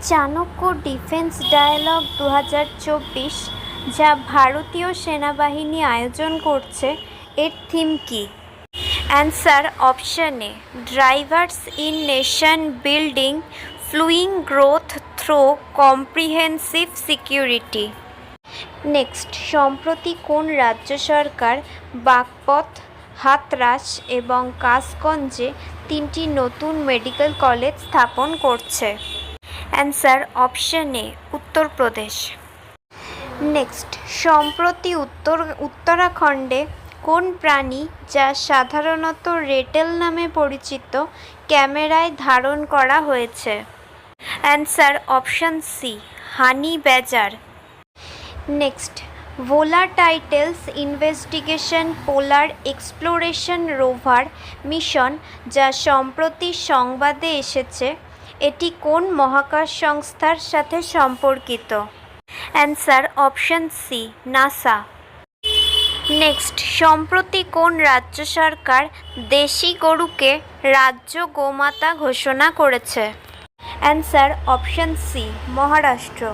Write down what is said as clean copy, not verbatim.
Chanakya defence dialogue 2024 যা ভারতীয় সেনাবাহিনী আয়োজন করছে, এর থিম কী? Answer option A, drivers in nation building fueling growth through comprehensive security. Next, সম্প্রতি কোন রাজ্য সরকার বাগপত, হাতরাস এবং কাসগঞ্জে 3টি নতুন মেডিকেল কলেজ স্থাপন করছে? অ্যান্সার অপশন এ, উত্তরপ্রদেশ। নেক্সট, সম্প্রতি উত্তরাখণ্ডে কোন প্রাণী, যা সাধারণত রেটেল নামে পরিচিত, ক্যামেরায় ধারণ করা হয়েছে? অ্যান্সার অপশন সি, হানি ব্যাজার। নেক্সট, ভোলাটাইলস ইনভেস্টিগেশন পোলার এক্সপ্লোরেশন রোভার মিশন, যা সম্প্রতি সংবাদে এসেছে, এটি কোন মহাকাশ সংস্থার সাথে সম্পর্কিত? Answer option C, NASA. Next, সম্প্রতি কোন রাজ্য সরকার দেশি গরুকে রাজ্য গোমাতা ঘোষণা করেছে? Answer option C, Maharashtra.